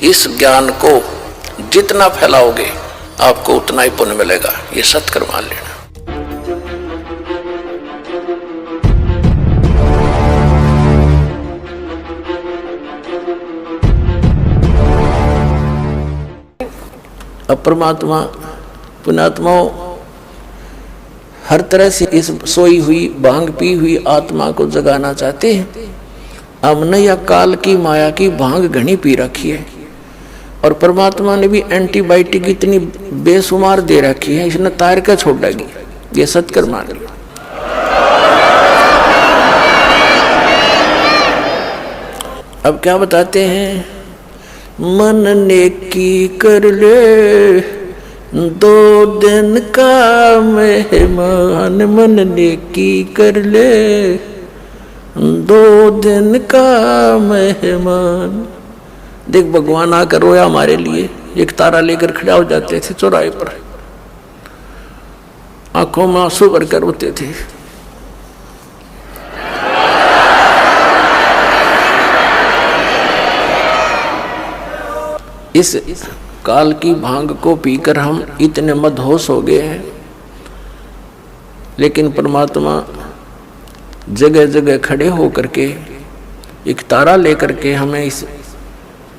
इस ज्ञान को जितना फैलाओगे आपको उतना ही पुण्य मिलेगा, ये सत्कर मान लेना। अब परमात्मा पुण्यात्माओं हर तरह से इस सोई हुई भांग पी हुई आत्मा को जगाना चाहते हैं। हमने या काल की माया की भांग घनी पी रखी है और परमात्मा ने भी एंटीबायोटिक इतनी बेशुमार दे रखी है, इसने तार का छोड़ेगी, ये सत्कर मान लो। अब क्या बताते हैं, मन नेकी कर ले 2 दिन का मेहमान, मन नेकी कर ले 2 दिन का मेहमान। देख भगवान आकर रोया हमारे लिए, एक तारा लेकर खड़ा हो जाते थे चौराहे पर, आंखों में आंसू भरकर रोते थे। इस काल की भांग को पीकर हम इतने मदहोश हो गए हैं, लेकिन परमात्मा जगह जगह खड़े होकर के एक तारा लेकर के हमें इस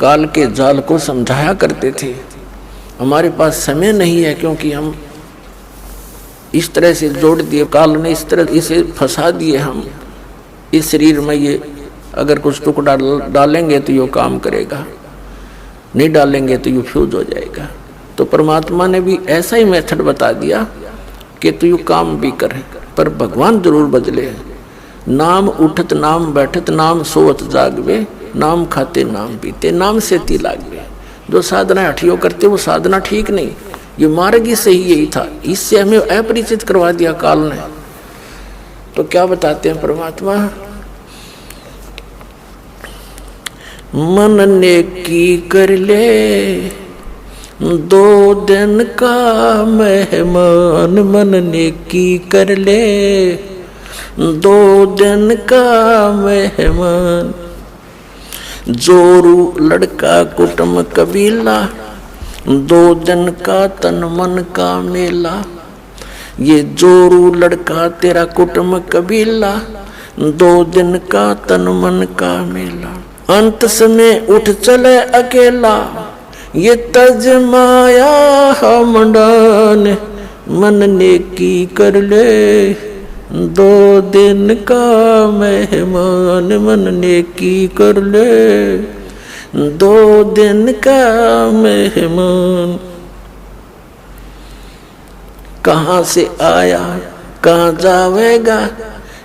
काल के जाल को समझाया करते थे। हमारे पास समय नहीं है क्योंकि हम इस तरह से जोड़ दिए, काल ने इस तरह इसे फंसा दिए। हम इस शरीर में ये अगर कुछ टुकड़ा डालेंगे तो ये काम करेगा, नहीं डालेंगे तो यू फ्यूज हो जाएगा। तो परमात्मा ने भी ऐसा ही मेथड बता दिया कि तू यू काम भी कर, पर भगवान जरूर बदले। नाम उठत नाम बैठत नाम सोवत जागवे, नाम खाते नाम पीते नाम से ती लागवे। जो साधना हठियों करते वो साधना ठीक नहीं, ये मार्ग ही सही यही था। इससे हमें अपरिचित करवा दिया काल ने। तो क्या बताते हैं परमात्मा, मन नेकी कर ले 2 दिन का मेहमान, मन नेकी कर ले 2 दिन का मेहमान। जोरू लड़का कुटुंब कबीला 2 दिन का तन मन का मेला। ये जोरू लड़का तेरा कुटुंब कबीला 2 दिन का तन मन का मेला। अंत समय उठ चले अकेला ये तज माया हमडान, मन नेकी कर ले 2 दिन का मेहमान, मन नेकी कर ले 2 दिन का मेहमान। कहाँ से आया कहाँ जावेगा,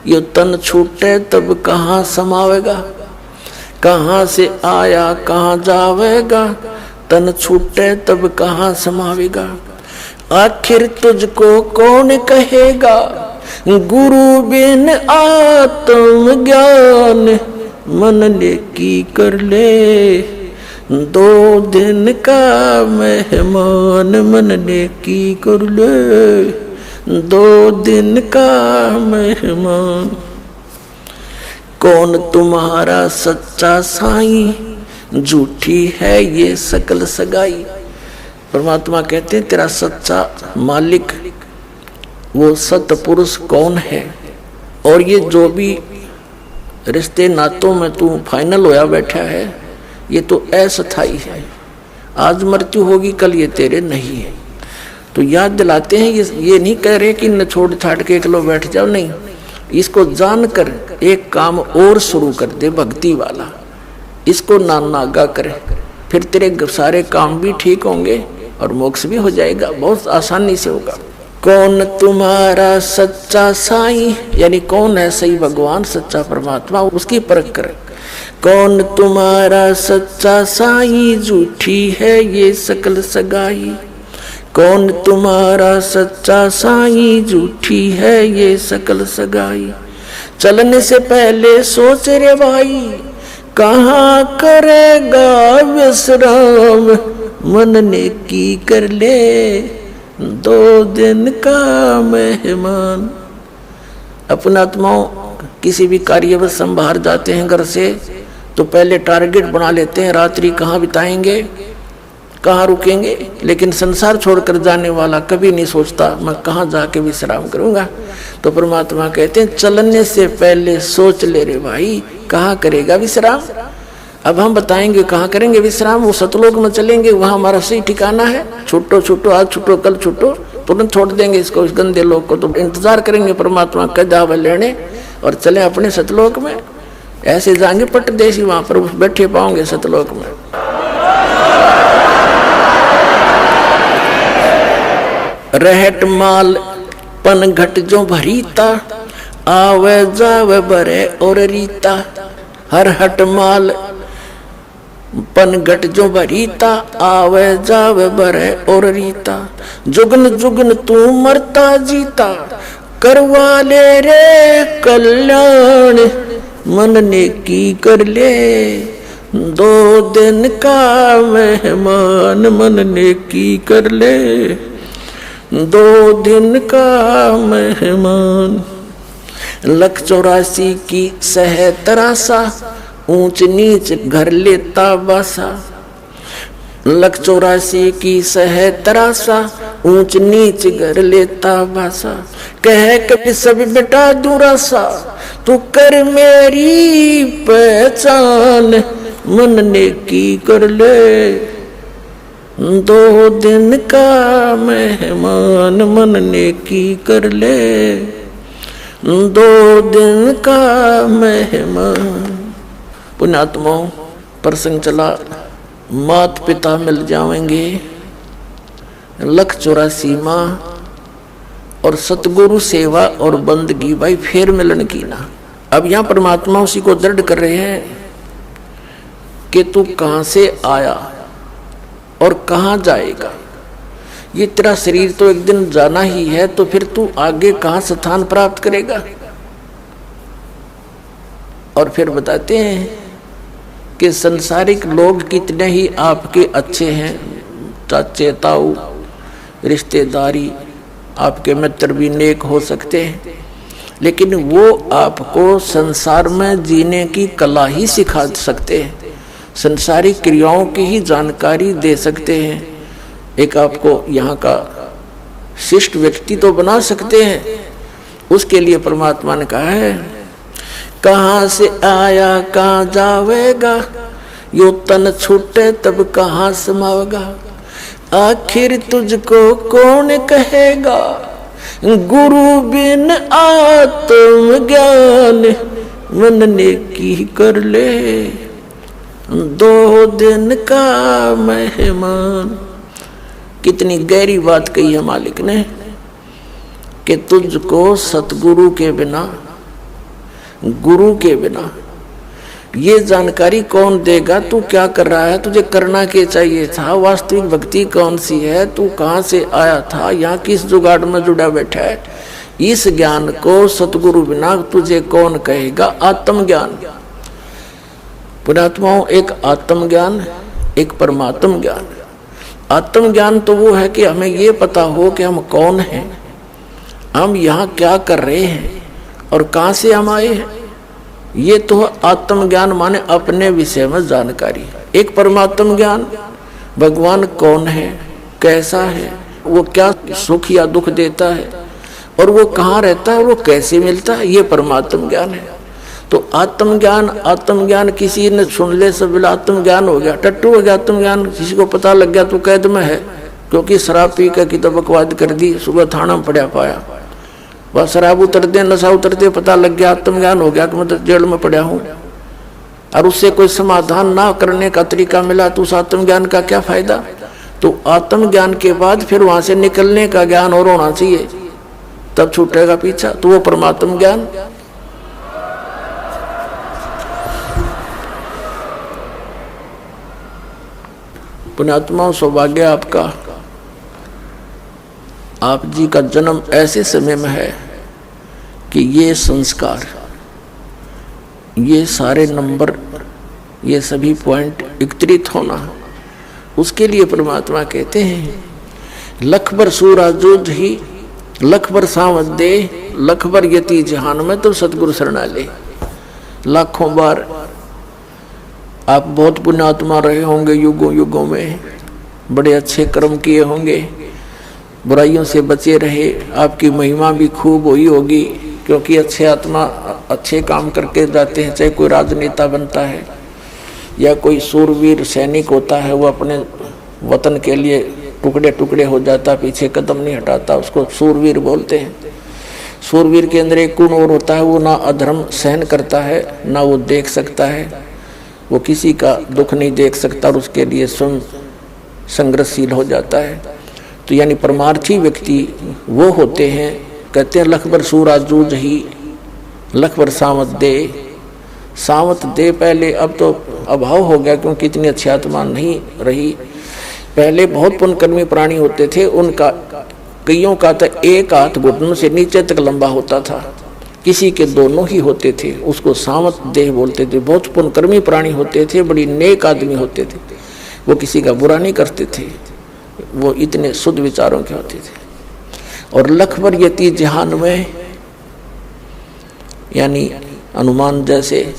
ये तन छूटे तब कहाँ समावेगा। कहाँ से आया कहाँ जावेगा, तन छूटे तब कहाँ समावेगा। आखिर तुझको कौन कहेगा, गुरु बिन आत्म ज्ञान, मन नेकी कर ले 2 दिन का मेहमान, मन नेकी कर ले 2 दिन का मेहमान। कौन तुम्हारा सच्चा साईं, झूठी है ये सकल सगाई। परमात्मा कहते हैं तेरा सच्चा मालिक वो सतपुरुष कौन है, और ये जो भी रिश्ते नातों में तू फाइनल होया बैठा है ये तो अस्थाई है। आज मृत्यु होगी कल ये तेरे नहीं है। तो याद दिलाते हैं, ये नहीं कह रहे कि न छोड़ छाड़ के एकलो बैठ जाओ, नहीं, इसको जानकर एक काम और शुरू कर दे भक्ति वाला, इसको नागा करे, फिर तेरे सारे काम भी ठीक होंगे और मोक्ष भी हो जाएगा, बहुत आसानी से होगा। कौन तुम्हारा सच्चा साईं, यानी कौन है सही भगवान सच्चा परमात्मा, उसकी परख करे। कौन तुम्हारा सच्चा साईं, झूठी है ये सकल सगाई। कौन तुम्हारा सच्चा साईं, झूठी है ये सकल सगाई। चलने से पहले सोच रे भाई, कहाँ करेगा विश्राम, मन नेकी कर ले 2 दिन का मेहमान। अपना आत्माओं किसी भी कार्य में बाहर जाते हैं घर से, तो पहले टारगेट बना लेते हैं, रात्रि कहाँ बिताएंगे, कहाँ रुकेंगे। लेकिन संसार छोड़कर जाने वाला कभी नहीं सोचता मैं कहाँ जाके विश्राम करूंगा। तो परमात्मा कहते हैं चलने से पहले सोच ले रे भाई, कहाँ करेगा विश्राम। अब हम बताएंगे कहाँ करेंगे विश्राम। वो सतलोक में चलेंगे, वहाँ हमारा सही ठिकाना है। छूटो छूटो, आज छूटो कल छूटो, तुरंत छोड़ देंगे इसको, इस गंदे लोक को। तो इंतजार करेंगे परमात्मा कद आवे लेने और चले अपने सतलोक में। ऐसे जाएंगे पटदेशी, वहां पर बैठे पाओगे सतलोक में। रहट माल पन घट जो भरीता, आवे जावे बरे और रीता। हर हट माल पन घट जो भरीता, आवे जावे बरे और रीता। जुगन जुगन तू मरता जीता, करवा ले रे कल्याण। मन ने की कर ले 2 दिन का मेहमान, मन ने की कर ले 2 दिन का मेहमान। 184 की सह तरासा, ऊंच नीच घर लेता बासा। 184 की सह तरासा, ऊंच नीच घर लेता बासा। कह कभी सब बेटा दूरासा, तू कर मेरी पहचान। मन ने की कर ले 2 दिन का मेहमान, मन ने की कर ले 2 दिन का मेहमान। पुण्यात्माओं, प्रसंग चला, मात पिता मिल जाएंगे, 184 माँ और सतगुरु सेवा और बंदगी, भाई फिर मिलन की ना। अब यहाँ परमात्मा उसी को दृढ़ कर रहे हैं कि तू कहाँ से आया और कहाँ जाएगा। ये तेरा शरीर तो एक दिन जाना ही है, तो फिर तू आगे कहाँ स्थान प्राप्त करेगा। और फिर बताते हैं कि संसारिक लोग कितने ही आपके अच्छे हैं, चाचे ताऊ रिश्तेदारी आपके मित्र भी नेक हो सकते हैं, लेकिन वो आपको संसार में जीने की कला ही सिखा सकते हैं, संसारिक क्रियाओं की ही जानकारी दे सकते हैं। एक आपको यहाँ का शिष्ट व्यक्ति तो बना सकते हैं। उसके लिए परमात्मा ने कहा है, कहाँ से आया कहाँ जावेगा, यो तन छूटे तब कहाँ समावेगा। आखिर तुझको कौन कहेगा, गुरु बिन आत्म ज्ञान। मन ने की कर ले 2 दिन का मेहमान। कितनी गहरी बात कही है मालिक ने कि तुझको सतगुरु के बिना, गुरु के बिना ये जानकारी कौन देगा, तू क्या कर रहा है, तुझे करना क्या चाहिए था, वास्तविक भक्ति कौन सी है, तू कहाँ से आया था, यहाँ किस जुगाड़ में जुड़ा बैठा है। इस ज्ञान को सतगुरु बिना तुझे कौन कहेगा। आत्मज्ञान, पुण्यात्माओं, एक आत्मज्ञान, एक परमात्म ज्ञान। आत्मज्ञान तो वो है कि हमें ये पता हो कि हम कौन हैं, हम यहाँ क्या कर रहे हैं और कहाँ से हम आए हैं। ये तो आत्मज्ञान माने अपने विषय में जानकारी। एक परमात्म ज्ञान, भगवान कौन है, कैसा है, वो क्या सुख या दुख देता है और वो कहाँ रहता है, वो कैसे मिलता है, ये परमात्म ज्ञान है। तो आत्मज्ञान किसी ने सुन ले सब आत्मज्ञान हो गया, टट्टू हो गया आत्मज्ञान। किसी को पता लग गया तो कैद में है, क्योंकि शराब पी कर की तो बकवाद कर दी, सुबह थाना में पड़ा पाया। वह शराब उतरते नशा उतरते पता लग गया, आत्मज्ञान हो गया कि मैं तो जेल में पड़ा हूँ। और उससे कोई समाधान ना करने का तरीका मिला तो उस आत्मज्ञान का क्या फायदा। तो आत्मज्ञान के बाद फिर वहां से निकलने का ज्ञान और होना चाहिए, तब छूटेगा पीछा। तो वो परमात्म ज्ञान। पुण्यात्मा, सौभाग्य आपका, आप जी का जन्म ऐसे समय में है कि ये संस्कार, ये सारे नंबर, ये सभी पॉइंट एकत्रित होना, उसके लिए परमात्मा कहते हैं लख बर सूरा जोध ही लख बर सावध दे, लख बर यति जहान में तो सतगुरु शरणा ले। लाखों बार आप बहुत पुण्यात्मा रहे होंगे, युगों युगों में बड़े अच्छे कर्म किए होंगे, बुराइयों से बचे रहे, आपकी महिमा भी खूब हुई होगी, क्योंकि अच्छे आत्मा अच्छे काम करके जाते हैं। चाहे कोई राजनेता बनता है या कोई सूरवीर सैनिक होता है, वो अपने वतन के लिए टुकड़े टुकड़े हो जाता, पीछे कदम नहीं हटाता, उसको सूरवीर बोलते हैं। सूरवीर के अंदर एक गुण और होता है, वो ना अधर्म सहन करता है, ना वो देख सकता है, वो किसी का दुख नहीं देख सकता और उसके लिए स्वयं संघर्षशील हो जाता है। तो यानी परमार्थी व्यक्ति वो होते हैं, कहते हैं लख बर सूरा जूझ ही लख बर सावत दे। सावत दे पहले, अब तो अभाव हो गया क्योंकि इतनी अच्छी आत्मा नहीं रही। पहले बहुत पुण्यकर्मी प्राणी होते थे, उनका कईयों का तो एक हाथ घुटनों से नीचे तक लंबा होता था, किसी के दोनों ही होते थे, उसको सावत देह बोलते थे। बहुत पुण्यकर्मी प्राणी होते थे, बड़ी नेक आदमी होते थे, वो किसी का बुरा नहीं करते थे, वो इतने शुद्ध विचारों के होते थे। और लख भर यति जहान में, यानी हनुमान जैसे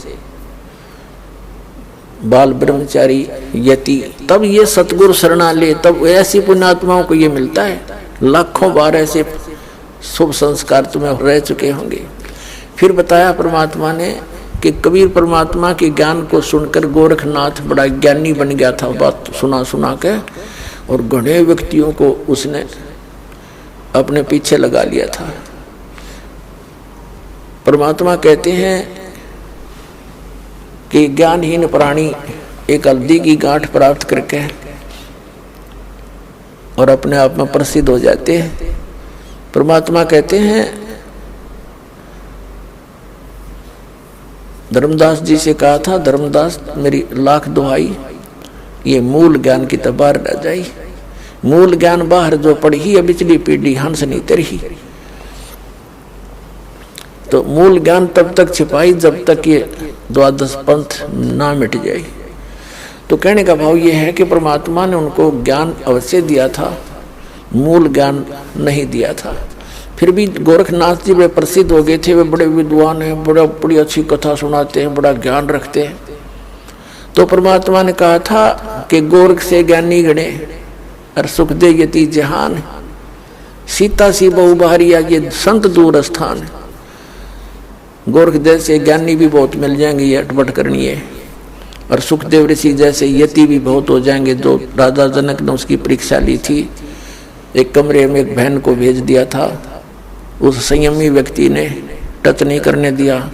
बाल ब्रह्मचारी यति, तब ये सतगुरु शरणा ले, तब ऐसी पुण्यात्माओं को ये मिलता है। लाखों बार ऐसे शुभ संस्कार तुम्हें रह चुके होंगे। फिर बताया परमात्मा ने कि कबीर परमात्मा के ज्ञान को सुनकर गोरखनाथ बड़ा ज्ञानी बन गया था, बात सुना सुना के, और घने व्यक्तियों को उसने अपने पीछे लगा लिया था। परमात्मा कहते हैं कि ज्ञानहीन प्राणी एक हल्दी की गांठ प्राप्त करके और अपने आप में प्रसिद्ध हो जाते हैं। परमात्मा कहते हैं, धर्मदास जी से कहा था, धर्मदास मेरी लाख दुहाई, ये मूल ज्ञान की तो बाहर रह जाई। मूल ज्ञान बाहर जो पढ़ी है बिचली पीढ़ी हंस नहीं तरही। तो मूल ज्ञान तब तक छिपाई जब तक ये द्वादश पंथ ना मिट जाए। तो कहने का भाव ये है कि परमात्मा ने उनको ज्ञान अवश्य दिया था, मूल ज्ञान नहीं दिया था। फिर भी गोरखनाथ जी वे प्रसिद्ध हो गए थे, वे बड़े विद्वान हैं, बड़ी अच्छी कथा सुनाते हैं, बड़ा ज्ञान रखते हैं। तो परमात्मा ने कहा था कि गोरख से ज्ञानी गणे और सुख दे यति जहान, सीता सी बहु बहारिया ये संत दूर स्थान। गोरख जैसे ज्ञानी भी बहुत मिल जाएंगे, ये अटपट करनी है, और सुखदेव ऋषि जैसे यति भी बहुत हो जाएंगे। जो राजा जनक ने उसकी परीक्षा ली थी, एक कमरे में एक बहन को भेज दिया था, उस संयमी व्यक्ति ने टच नहीं करने दिया।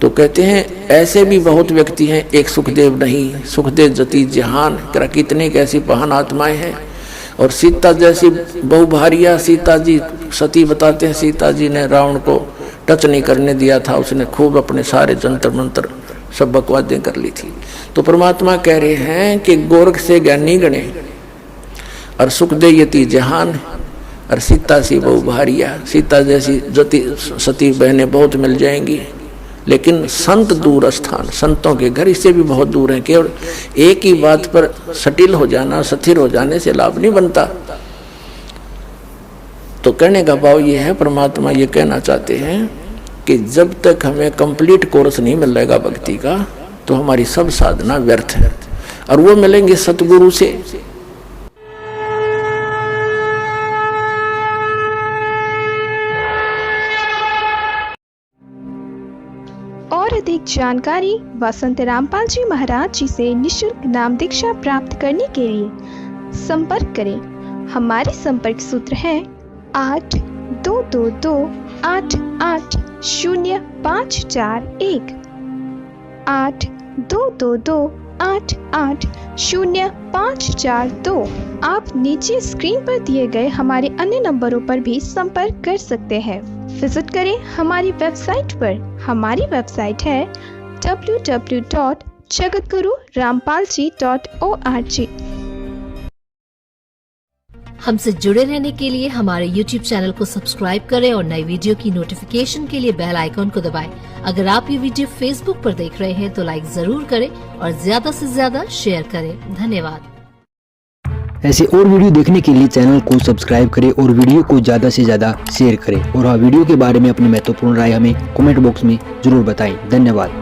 तो कहते हैं ऐसे भी बहुत व्यक्ति हैं, एक सुखदेव नहीं, सुखदेव जति जहान, कितने कैसी महान आत्माएं हैं। और सीता जैसी बहुभारिया, सीता जी सती बताते हैं, सीता जी ने रावण को टच नहीं करने दिया था, उसने खूब अपने सारे जंतर मंत्र सब बकवादें कर ली थी। तो परमात्मा कह रहे हैं कि गोरख से ज्ञानी गणे और सुखदेव यति जहान और सीता सी बहुभारिया, सीता जैसी जति सती बहनें बहुत मिल जाएंगी, लेकिन संत दूर स्थान, संतों के घर इससे भी बहुत दूर हैं। केवल एक ही बात पर सटिल हो जाना, स्थिर हो जाने से लाभ नहीं बनता। तो कहने का भाव ये है, परमात्मा ये कहना चाहते हैं कि जब तक हमें कंप्लीट कोर्स नहीं मिलेगा भक्ति का, तो हमारी सब साधना व्यर्थ है, और वो मिलेंगे सतगुरु से। और अधिक जानकारी वसंत रामपाल जी महाराज जी से निःशुल्क नाम दीक्षा प्राप्त करने के लिए संपर्क करें। हमारे संपर्क सूत्र है 8222880541 8222880542। आप नीचे स्क्रीन पर दिए गए हमारे अन्य नंबरों पर भी संपर्क कर सकते हैं। विजिट करें हमारी वेबसाइट पर। हमारी वेबसाइट है www.jagatgururampalji.org। हमसे जुड़े रहने के लिए हमारे YouTube चैनल को सब्सक्राइब करें और नई वीडियो की नोटिफिकेशन के लिए बेल आइकॉन को दबाएं। अगर आप ये वीडियो Facebook पर देख रहे हैं तो लाइक जरूर करें और ज्यादा से ज्यादा शेयर करें। धन्यवाद। ऐसे और वीडियो देखने के लिए चैनल को सब्सक्राइब करें और वीडियो को ज्यादा से ज्यादा शेयर करें। और हाँ, वीडियो के बारे में अपनी महत्वपूर्ण राय हमें कमेंट बॉक्स में जरूर बताएं। धन्यवाद।